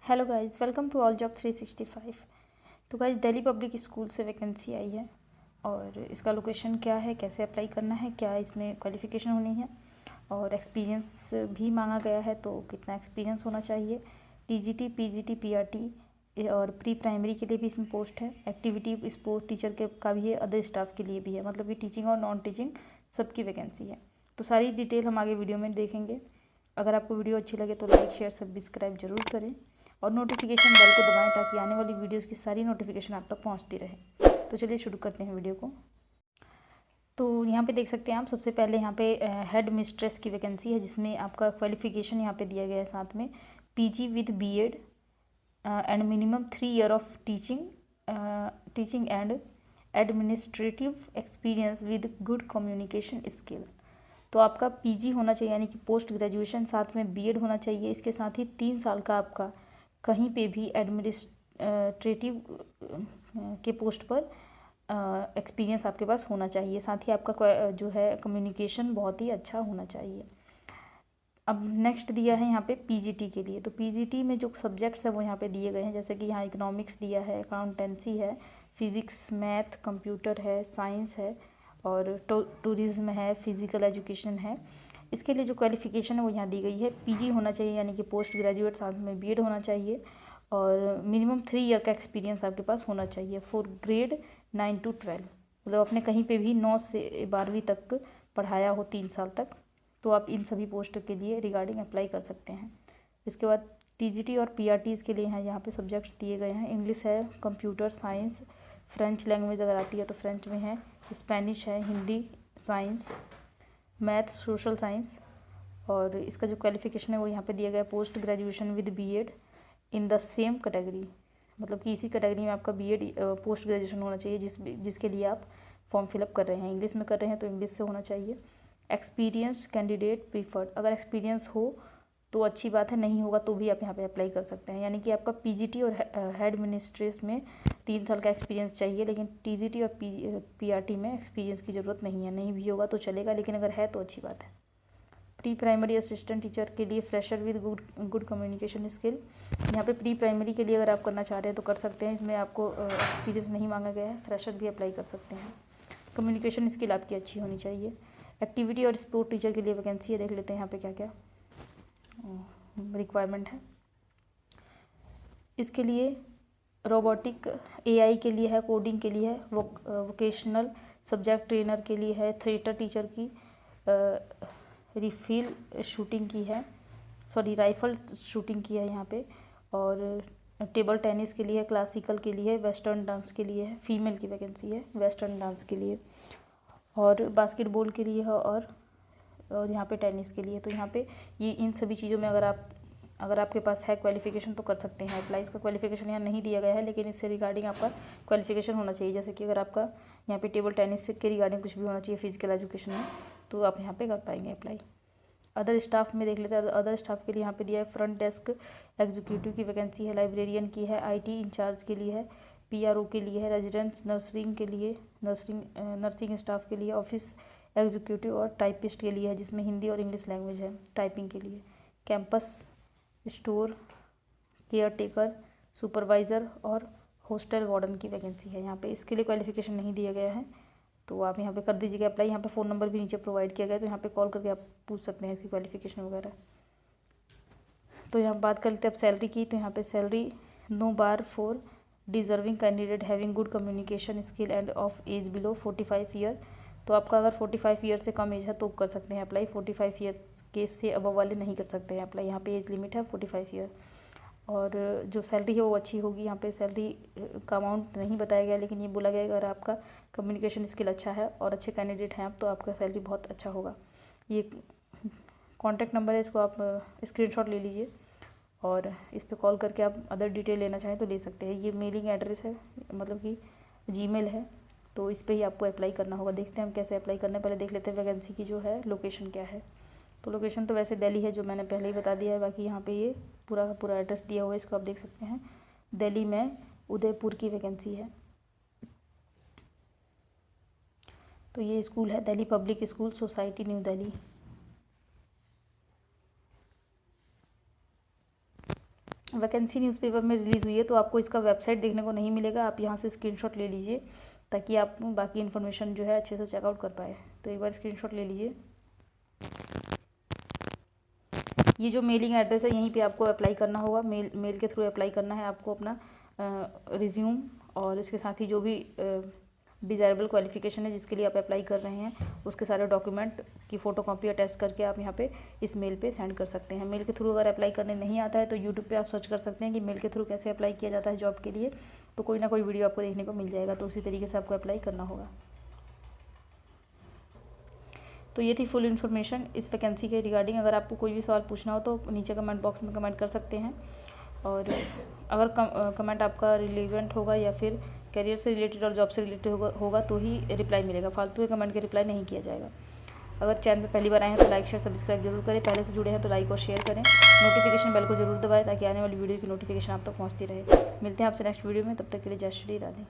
Hello guys, welcome to all job 365। तो guys, Delhi public school से vacancy आई है और इसका लोकेशन क्या है, कैसे अप्लाई करना है, क्या इसमें क्वालिफ़िकेशन होनी है और एक्सपीरियंस भी मांगा गया है, तो कितना एक्सपीरियंस होना चाहिए। टीजीटी, पीजीटी, पीआरटी और प्री प्राइमरी के लिए भी इसमें पोस्ट है। एक्टिविटी स्पोर्ट टीचर के का भी है, अदर स्टाफ के लिए भी है, मतलब कि टीचिंग और नॉन टीचिंग सबकी वैकेंसी है। तो सारी डिटेल हम आगे वीडियो में देखेंगे। अगर आपको वीडियो अच्छी लगे तो लाइक शेयर सब्सक्राइब जरूर करें और नोटिफिकेशन बेल को दबाएं ताकि आने वाली वीडियोस की सारी नोटिफिकेशन आप तक पहुंचती रहे। तो चलिए शुरू करते हैं वीडियो को। तो यहाँ पे देख सकते हैं आप, सबसे पहले यहाँ पे हेड मिस्ट्रेस की वैकेंसी है, जिसमें आपका क्वालिफिकेशन यहाँ पे दिया गया है साथ में PG with BEd and minimum 3 year of teaching and administrative experience with good communication skill. तो आपका पीजी होना चाहिए, यानी कि पोस्ट ग्रेजुएशन, साथ में बीएड होना चाहिए। इसके साथ ही 3 साल का आपका कहीं पे भी एडमिनिस्ट्रेटिव के पोस्ट पर एक्सपीरियंस आपके पास होना चाहिए। साथ ही आपका जो है कम्युनिकेशन बहुत ही अच्छा होना चाहिए। अब नेक्स्ट दिया है यहाँ पे पीजीटी के लिए। तो पीजीटी में जो सब्जेक्ट्स हैं वो यहाँ पे दिए गए हैं, जैसे कि यहाँ इकोनॉमिक्स दिया है, अकाउंटेंसी है, फिजिक्स, मैथ, कंप्यूटर है, साइंस है और टूरिज्म है, फिजिकल एजुकेशन है। इसके लिए जो क्वालिफिकेशन है वो यहाँ दी गई है, पीजी होना चाहिए, यानी कि पोस्ट ग्रेजुएट, साथ में बीएड होना चाहिए और मिनिमम 3 ईयर का एक्सपीरियंस आपके पास होना चाहिए फॉर ग्रेड 9 to 12। मतलब आपने कहीं पे भी 9 से 12वीं तक पढ़ाया हो 3 साल तक, तो आप इन सभी पोस्ट के लिए रिगार्डिंग अप्लाई कर सकते हैं। इसके बाद टीजीटी और पीआरटीज़ के लिए यहाँ पे सब्जेक्ट्स दिए गए हैं। इंग्लिश है, कंप्यूटर साइंस, फ्रेंच लैंग्वेज अगर आती है तो फ्रेंच में है, स्पेनिश है, Hindi, science, math, social science. और इसका जो क्वालिफिकेशन है वो यहाँ पे दिया गया है, post graduation with BEd in the same category. मतलब कि इसी कैटेगरी में आपका बीएड पोस्ट ग्रेजुएशन होना चाहिए जिसके लिए आप फॉर्म फिलअप कर रहे हैं। इंग्लिश में कर रहे हैं तो इंग्लिश से होना चाहिए। एक्सपीरियंस कैंडिडेट प्रीफर्ड, अगर एक्सपीरियंस हो तो अच्छी बात है, नहीं होगा तो भी आप यहाँ पे अप्लाई कर सकते हैं। यानी कि आपका पीजीटी और हेड मिनिस्ट्रेस में 3 साल का एक्सपीरियंस चाहिए, लेकिन टीजीटी और पीआरटी में एक्सपीरियंस की ज़रूरत नहीं है। नहीं भी होगा तो चलेगा, लेकिन अगर है तो अच्छी बात है। प्री प्राइमरी असिस्टेंट टीचर के लिए fresher with good communication skill. यहाँ पे प्री प्राइमरी के लिए अगर आप करना चाह रहे हैं तो कर सकते हैं, इसमें आपको एक्सपीरियंस नहीं मांगा गया है, फ्रेशर भी अप्लाई कर सकते हैं। कम्युनिकेशन स्किल आपकी अच्छी होनी चाहिए। एक्टिविटी और स्पोर्ट टीचर के लिए वैकेंसी है, देख लेते हैं यहाँ पे क्या क्या रिक्वायरमेंट है। इसके लिए रोबोटिक, एआई के लिए है, कोडिंग के लिए है, वोकेशनल सब्जेक्ट ट्रेनर के लिए है, थिएटर टीचर की, रिफिल शूटिंग की है, राइफल शूटिंग की है यहाँ पे, और टेबल टेनिस के लिए, क्लासिकल के लिए, वेस्टर्न डांस के लिए है, फीमेल की वैकेंसी है वेस्टर्न डांस के लिए, और बास्केटबॉल के लिए है, और यहाँ पे टेनिस के लिए। तो यहाँ पे ये इन सभी चीज़ों में अगर आपके पास है क्वालिफिकेशन तो कर सकते हैं अप्लाई। इसका क्वालिफिकेशन यहाँ नहीं दिया गया है, लेकिन इससे रिगार्डिंग आपका क्वालिफिकेशन होना चाहिए। जैसे कि अगर आपका यहाँ पे टेबल टेनिस के रिगार्डिंग कुछ भी होना चाहिए फिजिकल एजुकेशन में, तो आप यहाँ पे कर पाएंगे अप्लाई। अदर स्टाफ में देख लेते हैं। अदर स्टाफ के लिए यहाँ पे दिया है फ्रंट डेस्क एग्जीक्यूटिव की वैकेंसी है, लाइब्रेरियन की है, आईटी इंचार्ज के लिए है, पीआरओ के लिए है, रेजिडेंट्स नर्सिंग के लिए, नर्सिंग स्टाफ के लिए, ऑफिस एग्जीक्यूटिव और टाइपिस्ट के लिए है, जिसमें हिंदी और इंग्लिश लैंग्वेज है, टाइपिंग के लिए, campus store care taker, supervisor और हॉस्टल वार्डन की वैकेंसी है। यहाँ पे इसके लिए क्वालिफिकेशन नहीं दिया गया है, तो आप यहाँ पे कर दीजिएगा अप्लाई। यहाँ पे फ़ोन नंबर भी नीचे प्रोवाइड किया गया है, तो यहाँ पे कॉल करके आप पूछ सकते हैं इसकी क्वालिफिकेशन वगैरह। तो यहाँ बात कर लेते हैं अब सैलरी की। तो यहाँ पे salary no bar for deserving candidate having good communication skill and of age below 45 year. तो आपका अगर 45 ईयर से कम एज है तो कर सकते हैं अप्लाई, 45 ईयर के से अबव वाले नहीं कर सकते हैं अप्लाई। यहाँ पे एज लिमिट है 45 ईयर। और जो सैलरी है वो अच्छी होगी। यहाँ पे सैलरी का अमाउंट नहीं बताया गया, लेकिन ये बोला गया अगर आपका कम्युनिकेशन स्किल अच्छा है और अच्छे कैंडिडेट हैं आप, तो आपका सैलरी बहुत अच्छा होगा। ये कॉन्टैक्ट नंबर है, इसको आप स्क्रीनशॉट ले लीजिए और इस पर कॉल करके आप अदर डिटेल लेना चाहें तो ले सकते हैं। ये मेलिंग एड्रेस है, मतलब कि जीमेल है, तो इस पर ही आपको अप्लाई करना होगा। देखते हैं हम कैसे अप्लाई करना है, पहले देख लेते हैं वैकेंसी की जो है लोकेशन क्या है। तो लोकेशन तो वैसे दिल्ली है, जो मैंने पहले ही बता दिया है। बाकी यहाँ पे ये पूरा एड्रेस दिया हुआ है, इसको आप देख सकते हैं। दिल्ली में उदयपुर की वैकेंसी है। तो ये स्कूल है Delhi public school society, new Delhi. Vacancy newspaper में रिलीज़ हुई है, तो आपको इसका वेबसाइट देखने को नहीं मिलेगा। आप यहाँ से स्क्रीनशॉट ले लीजिए ताकि आप बाकी इन्फॉर्मेशन जो है अच्छे से चेकआउट कर पाए। तो एक बार स्क्रीनशॉट ले लीजिए। ये जो मेलिंग एड्रेस है यहीं पे आपको अप्लाई करना होगा, मेल के थ्रू अप्लाई करना है आपको अपना रिज्यूम और इसके साथ ही जो भी डिज़ायरेबल क्वालिफिकेशन है जिसके लिए आप अप्लाई कर रहे हैं उसके सारे डॉक्यूमेंट की फ़ोटोकॉपी अटैच करके आप यहाँ पे इस मेल पे सेंड कर सकते हैं। मेल के थ्रू अगर अप्लाई करने नहीं आता है तो यूट्यूब पे आप सर्च कर सकते हैं कि मेल के थ्रू कैसे अप्लाई किया जाता है जॉब के लिए, तो कोई ना कोई वीडियो आपको देखने को मिल जाएगा। तो उसी तरीके से आपको अप्लाई करना होगा। तो ये थी फुल इन्फॉर्मेशन इस वैकेंसी के रिगार्डिंग। अगर आपको कोई भी सवाल पूछना हो तो नीचे कमेंट बॉक्स में कमेंट कर सकते हैं, और अगर कमेंट आपका रिलेवेंट होगा या फिर करियर से रिलेटेड और जॉब से रिलेटेड होगा तो ही रिप्लाई मिलेगा, फालतू के कमेंट के रिप्लाई नहीं किया जाएगा। अगर चैनल पे पहली बार आए हैं तो लाइक शेयर सब्सक्राइब जरूर करें, पहले से जुड़े हैं तो लाइक और शेयर करें, नोटिफिकेशन बेल को जरूर दबाएं ताकि आने वाली वीडियो की नोटिफिकेशन आप तक पहुँचती रहे। मिलते हैं आपसे नेक्स्ट वीडियो में, तब तक के लिए जय श्री राधे।